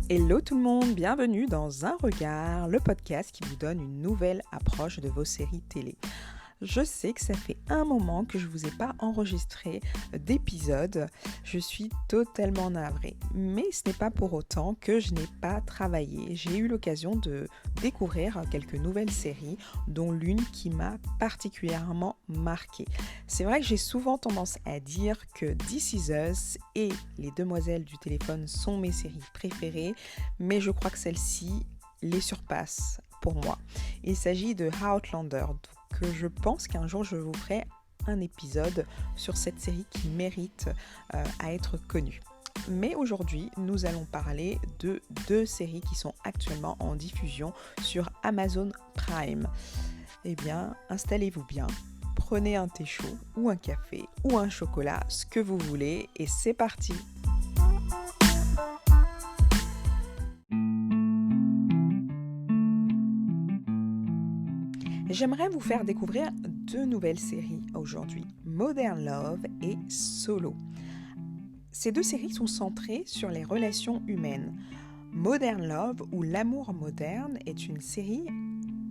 Hello tout le monde, bienvenue dans Un Regard, le podcast qui vous donne une nouvelle approche de vos séries télé. Je sais que ça fait un moment que je ne vous ai pas enregistré d'épisode, je suis totalement navrée, mais ce n'est pas pour autant que je n'ai pas travaillé. J'ai eu l'occasion de découvrir quelques nouvelles séries, dont l'une qui m'a particulièrement marquée. C'est vrai que j'ai souvent tendance à dire que This Is Us et Les Demoiselles du téléphone sont mes séries préférées, mais je crois que celle-ci les surpasse pour moi. Il s'agit de Outlander, que je pense qu'un jour je vous ferai un épisode sur cette série qui mérite à être connue. Mais aujourd'hui, nous allons parler de deux séries qui sont actuellement en diffusion sur Amazon Prime. Eh bien, installez-vous bien, prenez un thé chaud ou un café ou un chocolat, ce que vous voulez, et c'est parti! J'aimerais vous faire découvrir deux nouvelles séries aujourd'hui, Modern Love et Solo. Ces deux séries sont centrées sur les relations humaines. Modern Love ou L'amour moderne est une série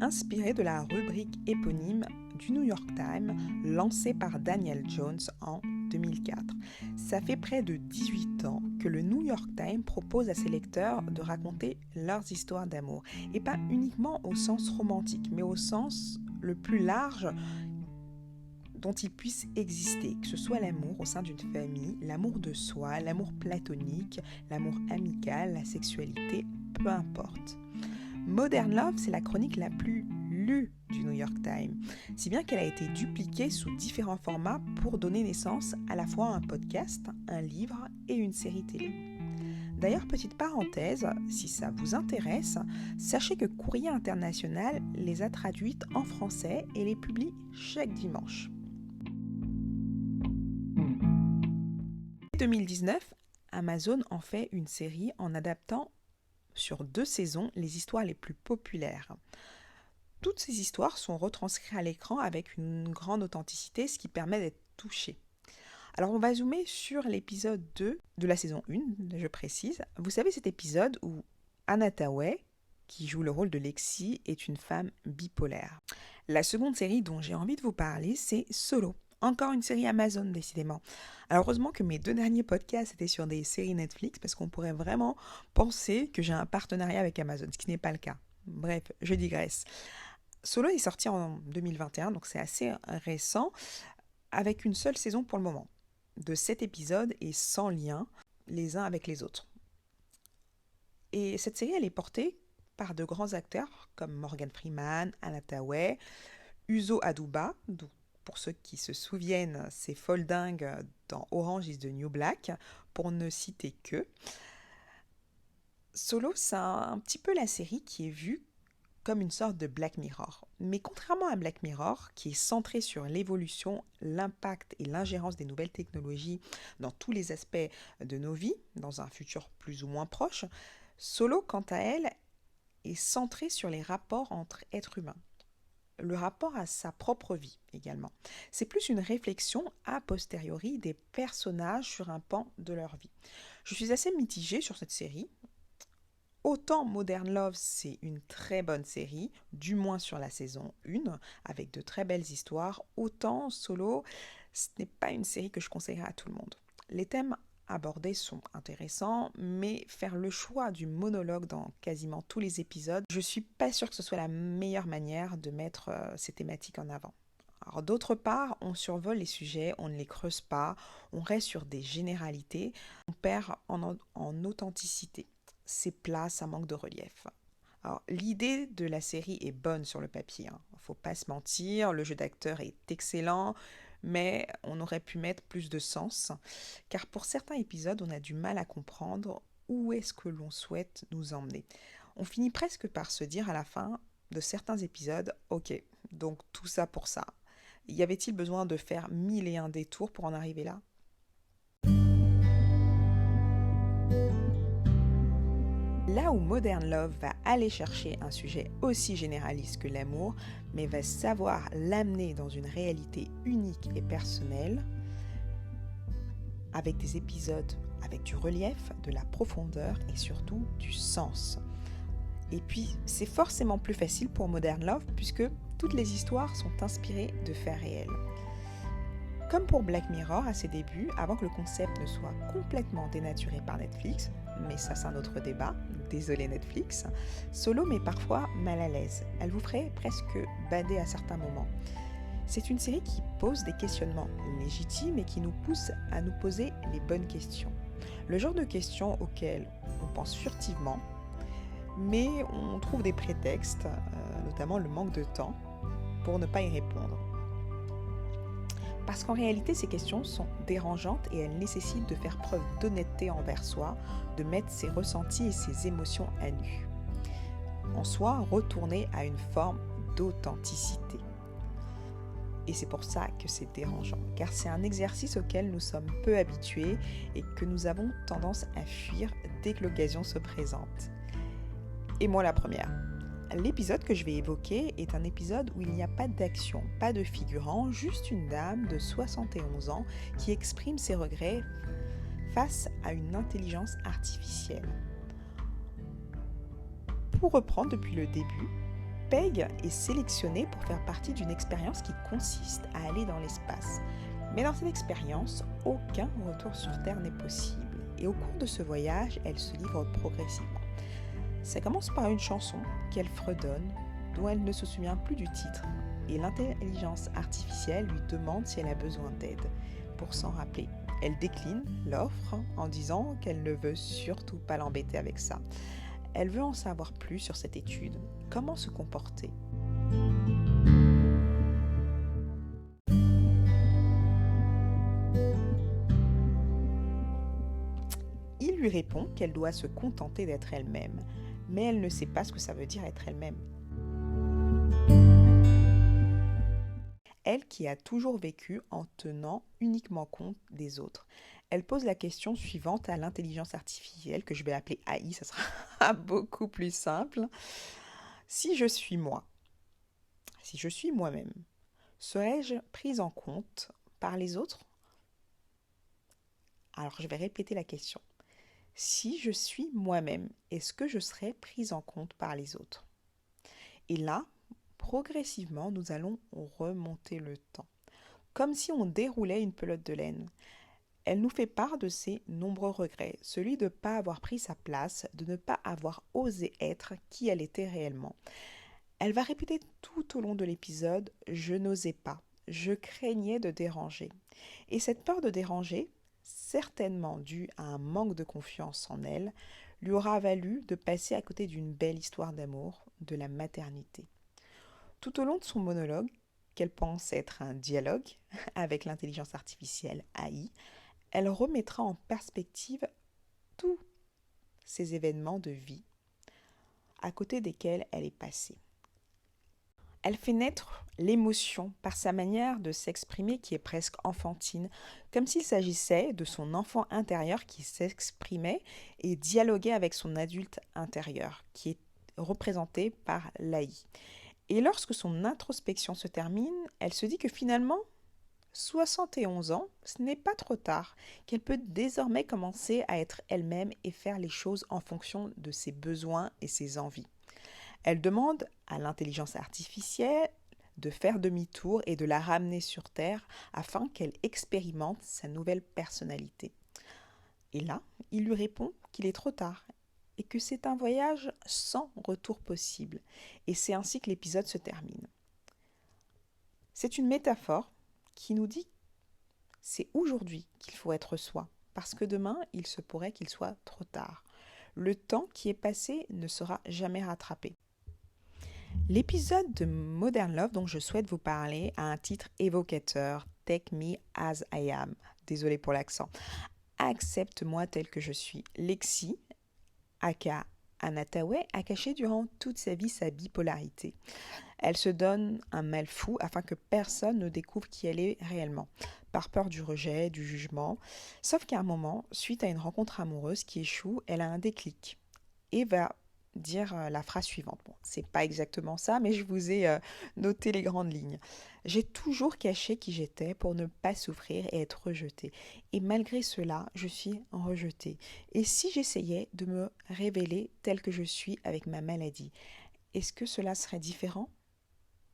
inspirée de la rubrique éponyme du New York Times lancée par Daniel Jones en 2004. Ça fait près de 18 ans que le New York Times propose à ses lecteurs de raconter leurs histoires d'amour, et pas uniquement au sens romantique, mais au sens le plus large dont il puisse exister, que ce soit l'amour au sein d'une famille, l'amour de soi, l'amour platonique, l'amour amical, la sexualité, peu importe. Modern Love, c'est la chronique la plus lue du New York Times, si bien qu'elle a été dupliquée sous différents formats pour donner naissance à la fois à un podcast, un livre et une série télé. D'ailleurs, petite parenthèse, si ça vous intéresse, sachez que Courrier International les a traduites en français et les publie chaque dimanche. En 2019, Amazon en fait une série en adaptant sur 2 saisons les histoires les plus populaires. Toutes ces histoires sont retranscrites à l'écran avec une grande authenticité, ce qui permet d'être touché. Alors on va zoomer sur l'épisode 2 de la saison 1, je précise. Vous savez, cet épisode où Anna Hathaway, qui joue le rôle de Lexi, est une femme bipolaire. La seconde série dont j'ai envie de vous parler, c'est Solo. Encore une série Amazon, décidément. Alors heureusement que mes 2 derniers podcasts étaient sur des séries Netflix, parce qu'on pourrait vraiment penser que j'ai un partenariat avec Amazon, ce qui n'est pas le cas. Bref, je digresse. Solo est sorti en 2021, donc c'est assez récent, avec une seule saison pour le moment, de 7 épisodes et sans lien les uns avec les autres. Et cette série, elle est portée par de grands acteurs comme Morgan Freeman, Anna Hathaway, Uzo Aduba, pour ceux qui se souviennent, c'est Folding dans Orange is the New Black, pour ne citer que. Solo, c'est un petit peu la série qui est vue comme une sorte de Black Mirror. Mais contrairement à Black Mirror, qui est centré sur l'évolution, l'impact et l'ingérence des nouvelles technologies dans tous les aspects de nos vies, dans un futur plus ou moins proche, Solo, quant à elle, est centré sur les rapports entre êtres humains. Le rapport à sa propre vie également. C'est plus une réflexion a posteriori des personnages sur un pan de leur vie. Je suis assez mitigée sur cette série. Autant Modern Love, c'est une très bonne série, du moins sur la saison 1, avec de très belles histoires, autant Solo, ce n'est pas une série que je conseillerais à tout le monde. Les thèmes abordés sont intéressants, mais faire le choix du monologue dans quasiment tous les épisodes, je suis pas sûre que ce soit la meilleure manière de mettre ces thématiques en avant. Alors d'autre part, on survole les sujets, on ne les creuse pas, on reste sur des généralités, on perd en authenticité. C'est plat, ça manque de relief. Alors, l'idée de la série est bonne sur le papier, hein. Faut pas se mentir, le jeu d'acteur est excellent, mais on aurait pu mettre plus de sens, car pour certains épisodes, on a du mal à comprendre où est-ce que l'on souhaite nous emmener. On finit presque par se dire à la fin de certains épisodes, ok, donc tout ça pour ça. Y avait-il besoin de faire 1001 détours pour en arriver là ? Là où Modern Love va aller chercher un sujet aussi généraliste que l'amour, mais va savoir l'amener dans une réalité unique et personnelle, avec des épisodes avec du relief, de la profondeur et surtout du sens. Et puis, c'est forcément plus facile pour Modern Love puisque toutes les histoires sont inspirées de faits réels. Comme pour Black Mirror à ses débuts, avant que le concept ne soit complètement dénaturé par Netflix, mais ça c'est un autre débat, désolé Netflix, Solo met parfois mal à l'aise. Elle vous ferait presque bader à certains moments. C'est une série qui pose des questionnements légitimes et qui nous pousse à nous poser les bonnes questions. Le genre de questions auxquelles on pense furtivement, mais on trouve des prétextes, notamment le manque de temps, pour ne pas y répondre. Parce qu'en réalité, ces questions sont dérangeantes et elles nécessitent de faire preuve d'honnêteté envers soi, de mettre ses ressentis et ses émotions à nu. En soi, retourner à une forme d'authenticité. Et c'est pour ça que c'est dérangeant, car c'est un exercice auquel nous sommes peu habitués et que nous avons tendance à fuir dès que l'occasion se présente. Et moi la première. L'épisode que je vais évoquer est un épisode où il n'y a pas d'action, pas de figurant, juste une dame de 71 ans qui exprime ses regrets face à une intelligence artificielle. Pour reprendre depuis le début, Peg est sélectionnée pour faire partie d'une expérience qui consiste à aller dans l'espace. Mais dans cette expérience, aucun retour sur Terre n'est possible. Et au cours de ce voyage, elle se livre progressivement. Ça commence par une chanson qu'elle fredonne, dont elle ne se souvient plus du titre. Et l'intelligence artificielle lui demande si elle a besoin d'aide pour s'en rappeler. Elle décline l'offre en disant qu'elle ne veut surtout pas l'embêter avec ça. Elle veut en savoir plus sur cette étude, comment se comporter. Il lui répond qu'elle doit se contenter d'être elle-même, mais elle ne sait pas ce que ça veut dire être elle-même. Elle qui a toujours vécu en tenant uniquement compte des autres. Elle pose la question suivante à l'intelligence artificielle, que je vais appeler AI, ça sera beaucoup plus simple. Si je suis moi, si je suis moi-même, serais-je prise en compte par les autres? Alors je vais répéter la question. Si je suis moi-même, est-ce que je serai prise en compte par les autres? Et là, progressivement, nous allons remonter le temps, comme si on déroulait une pelote de laine. Elle nous fait part de ses nombreux regrets, celui de ne pas avoir pris sa place, de ne pas avoir osé être qui elle était réellement. Elle va répéter tout au long de l'épisode « je n'osais pas, je craignais de déranger ». Et cette peur de déranger, certainement due à un manque de confiance en elle, lui aura valu de passer à côté d'une belle histoire d'amour, de la maternité. Tout au long de son monologue, qu'elle pense être un dialogue avec l'intelligence artificielle AI, elle remettra en perspective tous ces événements de vie à côté desquels elle est passée. Elle fait naître l'émotion par sa manière de s'exprimer qui est presque enfantine, comme s'il s'agissait de son enfant intérieur qui s'exprimait et dialoguait avec son adulte intérieur, qui est représenté par l'AI. Et lorsque son introspection se termine, elle se dit que finalement, 71 ans, ce n'est pas trop tard, qu'elle peut désormais commencer à être elle-même et faire les choses en fonction de ses besoins et ses envies. Elle demande à l'intelligence artificielle de faire demi-tour et de la ramener sur Terre afin qu'elle expérimente sa nouvelle personnalité. Et là, il lui répond qu'il est trop tard et que c'est un voyage sans retour possible. Et c'est ainsi que l'épisode se termine. C'est une métaphore qui nous dit c'est aujourd'hui qu'il faut être soi, parce que demain, il se pourrait qu'il soit trop tard. Le temps qui est passé ne sera jamais rattrapé. L'épisode de Modern Love dont je souhaite vous parler a un titre évocateur, Take Me As I Am. Désolée pour l'accent. Accepte-moi tel que je suis. Lexi, aka Anataway, a caché durant toute sa vie sa bipolarité. Elle se donne un mal fou afin que personne ne découvre qui elle est réellement, par peur du rejet, du jugement. Sauf qu'à un moment, suite à une rencontre amoureuse qui échoue, elle a un déclic et va dire la phrase suivante. Bon, c'est pas exactement ça, mais je vous ai noté les grandes lignes. J'ai toujours caché qui j'étais pour ne pas souffrir et être rejetée. Et malgré cela, je suis rejetée. Et si j'essayais de me révéler telle que je suis avec ma maladie, est-ce que cela serait différent?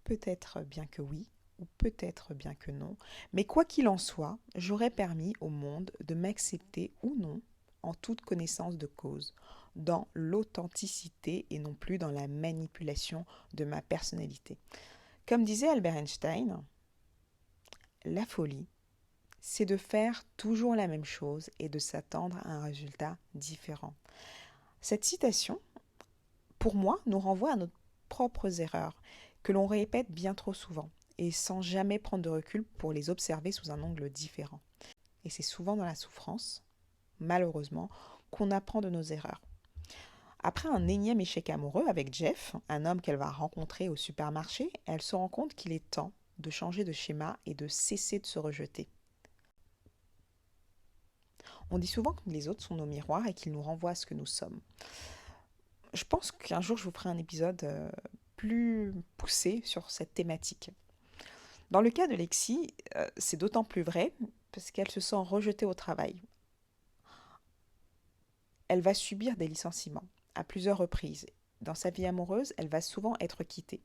Peut-être bien que oui, ou peut-être bien que non. Mais quoi qu'il en soit, j'aurais permis au monde de m'accepter ou non en toute connaissance de cause, dans l'authenticité et non plus dans la manipulation de ma personnalité. Comme disait Albert Einstein, la folie, c'est de faire toujours la même chose et de s'attendre à un résultat différent. Cette citation, pour moi, nous renvoie à nos propres erreurs, que l'on répète bien trop souvent, et sans jamais prendre de recul pour les observer sous un angle différent. Et c'est souvent dans la souffrance, malheureusement, qu'on apprend de nos erreurs. Après un énième échec amoureux avec Jeff, un homme qu'elle va rencontrer au supermarché, elle se rend compte qu'il est temps de changer de schéma et de cesser de se rejeter. On dit souvent que les autres sont nos miroirs et qu'ils nous renvoient à ce que nous sommes. Je pense qu'un jour je vous ferai un épisode plus poussé sur cette thématique. Dans le cas de Lexi, c'est d'autant plus vrai parce qu'elle se sent rejetée au travail. Elle va subir des licenciements à plusieurs reprises. Dans sa vie amoureuse, elle va souvent être quittée.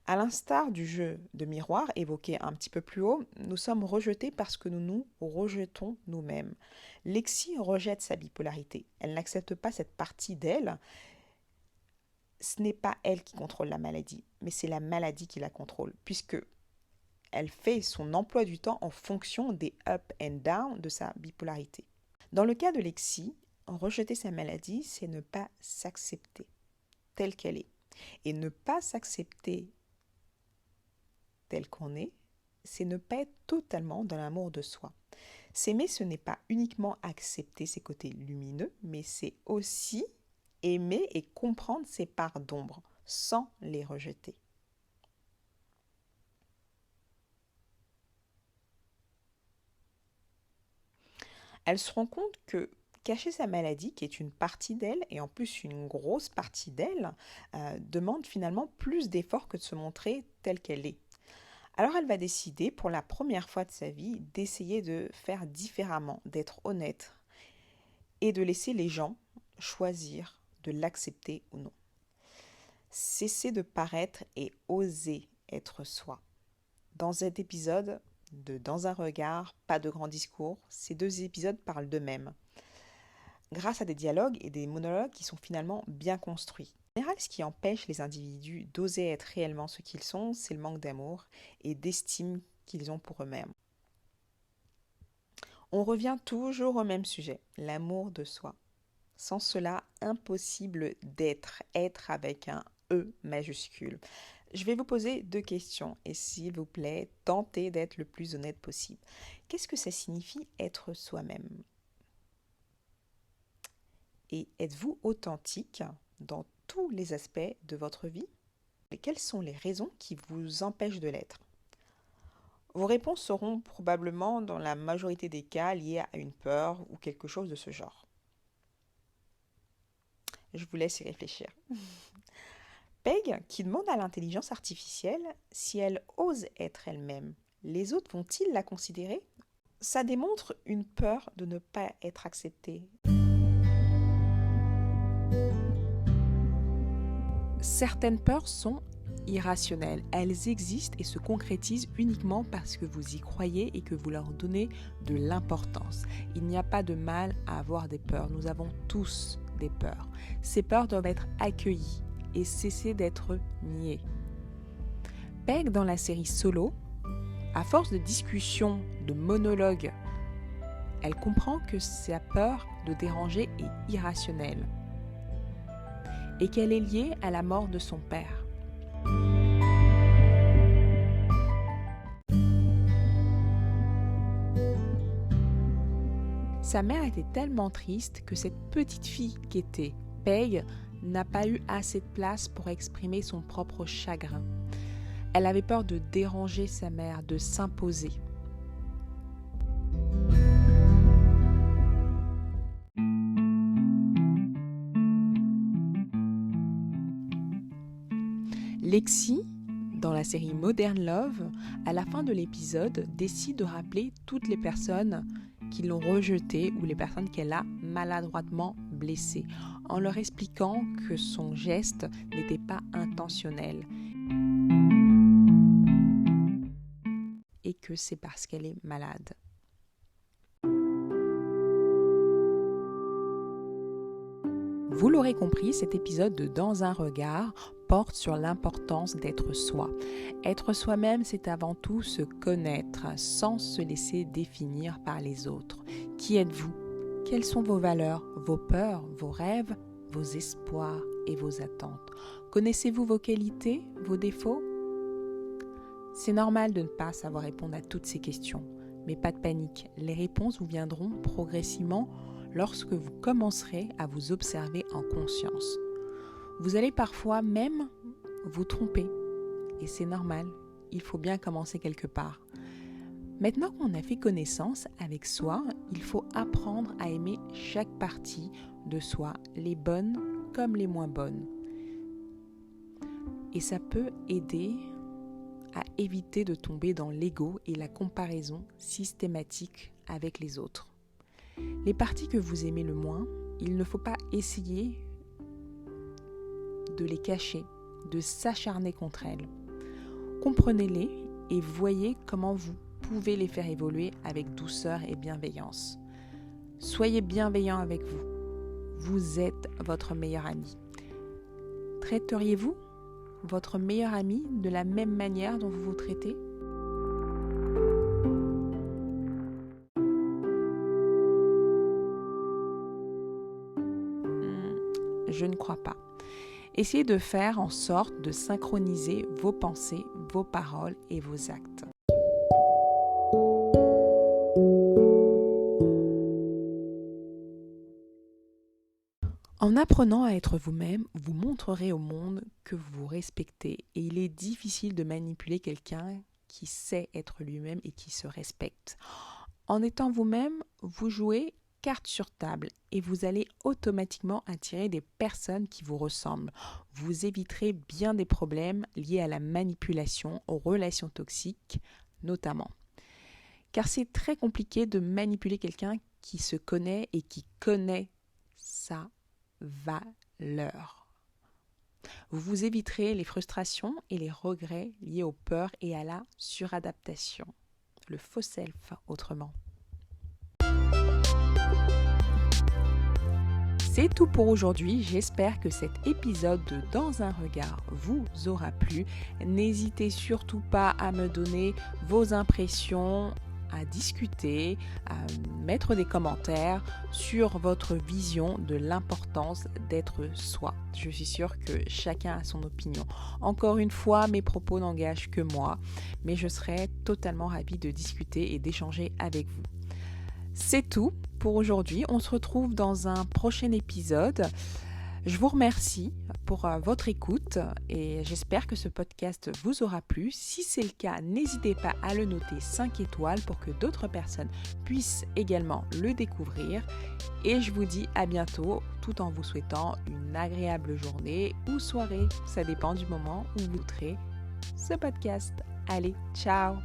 À l'instar du jeu de miroir évoqué un petit peu plus haut, nous sommes rejetés parce que nous nous rejetons nous-mêmes. Lexi rejette sa bipolarité. Elle n'accepte pas cette partie d'elle. Ce n'est pas elle qui contrôle la maladie, mais c'est la maladie qui la contrôle, puisque elle fait son emploi du temps en fonction des up and down de sa bipolarité. Dans le cas de Lexi, rejeter sa maladie, c'est ne pas s'accepter telle qu'elle est. Et ne pas s'accepter tel qu'on est, c'est ne pas être totalement dans l'amour de soi. S'aimer, ce n'est pas uniquement accepter ses côtés lumineux, mais c'est aussi aimer et comprendre ses parts d'ombre sans les rejeter. Elle se rend compte que cacher sa maladie, qui est une partie d'elle, et en plus une grosse partie d'elle, demande finalement plus d'efforts que de se montrer telle qu'elle est. Alors elle va décider, pour la première fois de sa vie, d'essayer de faire différemment, d'être honnête et de laisser les gens choisir de l'accepter ou non. Cesser de paraître et oser être soi. Dans cet épisode de Dans un regard, pas de grand discours, ces deux épisodes parlent d'eux-mêmes, grâce à des dialogues et des monologues qui sont finalement bien construits. En général, ce qui empêche les individus d'oser être réellement ce qu'ils sont, c'est le manque d'amour et d'estime qu'ils ont pour eux-mêmes. On revient toujours au même sujet, l'amour de soi. Sans cela, impossible d'être, être avec un E majuscule. Je vais vous poser deux questions et s'il vous plaît, tentez d'être le plus honnête possible. Qu'est-ce que ça signifie être soi-même? Et êtes-vous authentique dans tous les aspects de votre vie? Et quelles sont les raisons qui vous empêchent de l'être? Vos réponses seront probablement, dans la majorité des cas, liées à une peur ou quelque chose de ce genre. Je vous laisse y réfléchir. Peg, qui demande à l'intelligence artificielle si elle ose être elle-même, les autres vont-ils la considérer? Ça démontre une peur de ne pas être acceptée. Certaines peurs sont irrationnelles. Elles existent et se concrétisent uniquement parce que vous y croyez et que vous leur donnez de l'importance. Il n'y a pas de mal à avoir des peurs. Nous avons tous des peurs. Ces peurs doivent être accueillies et cesser d'être niées. Peg, dans la série Solo, à force de discussions, de monologues, elle comprend que sa peur de déranger est irrationnelle et qu'elle est liée à la mort de son père. Sa mère était tellement triste que cette petite fille qu'était Peg n'a pas eu assez de place pour exprimer son propre chagrin. Elle avait peur de déranger sa mère, de s'imposer. Lexi, dans la série Modern Love, à la fin de l'épisode, décide de rappeler toutes les personnes qui l'ont rejetée ou les personnes qu'elle a maladroitement blessées, en leur expliquant que son geste n'était pas intentionnel et que c'est parce qu'elle est malade. Vous l'aurez compris, cet épisode de Dans un regard porte sur l'importance d'être soi. Être soi-même, c'est avant tout se connaître sans se laisser définir par les autres. Qui êtes-vous ? Quelles sont vos valeurs, vos peurs, vos rêves, vos espoirs et vos attentes ? Connaissez-vous vos qualités, vos défauts ? C'est normal de ne pas savoir répondre à toutes ces questions, mais pas de panique. Les réponses vous viendront progressivement lorsque vous commencerez à vous observer en conscience. Vous allez parfois même vous tromper, et c'est normal, il faut bien commencer quelque part. Maintenant qu'on a fait connaissance avec soi, il faut apprendre à aimer chaque partie de soi, les bonnes comme les moins bonnes. Et ça peut aider à éviter de tomber dans l'ego et la comparaison systématique avec les autres. Les parties que vous aimez le moins, il ne faut pas essayer de les cacher, de s'acharner contre elles. Comprenez-les et voyez comment vous pouvez les faire évoluer avec douceur et bienveillance. Soyez bienveillant avec vous. Vous êtes votre meilleur ami. Traiteriez-vous votre meilleur ami de la même manière dont vous vous traitez ? Je ne crois pas. Essayez de faire en sorte de synchroniser vos pensées, vos paroles et vos actes. En apprenant à être vous-même, vous montrerez au monde que vous vous respectez et il est difficile de manipuler quelqu'un qui sait être lui-même et qui se respecte. En étant vous-même, vous jouez carte sur table et vous allez automatiquement attirer des personnes qui vous ressemblent. Vous éviterez bien des problèmes liés à la manipulation, aux relations toxiques notamment. Car c'est très compliqué de manipuler quelqu'un qui se connaît et qui connaît sa valeur. Vous éviterez les frustrations et les regrets liés aux peurs et à la suradaptation. Le faux self, autrement. C'est tout pour aujourd'hui, j'espère que cet épisode de Dans un regard vous aura plu. N'hésitez surtout pas à me donner vos impressions, à discuter, à mettre des commentaires sur votre vision de l'importance d'être soi. Je suis sûre que chacun a son opinion. Encore une fois, mes propos n'engagent que moi, mais je serai totalement ravie de discuter et d'échanger avec vous. C'est tout pour aujourd'hui. On se retrouve dans un prochain épisode. Je vous remercie pour votre écoute et j'espère que ce podcast vous aura plu. Si c'est le cas, n'hésitez pas à le noter 5 étoiles pour que d'autres personnes puissent également le découvrir. Et je vous dis à bientôt tout en vous souhaitant une agréable journée ou soirée. Ça dépend du moment où vous écouterez ce podcast. Allez, ciao!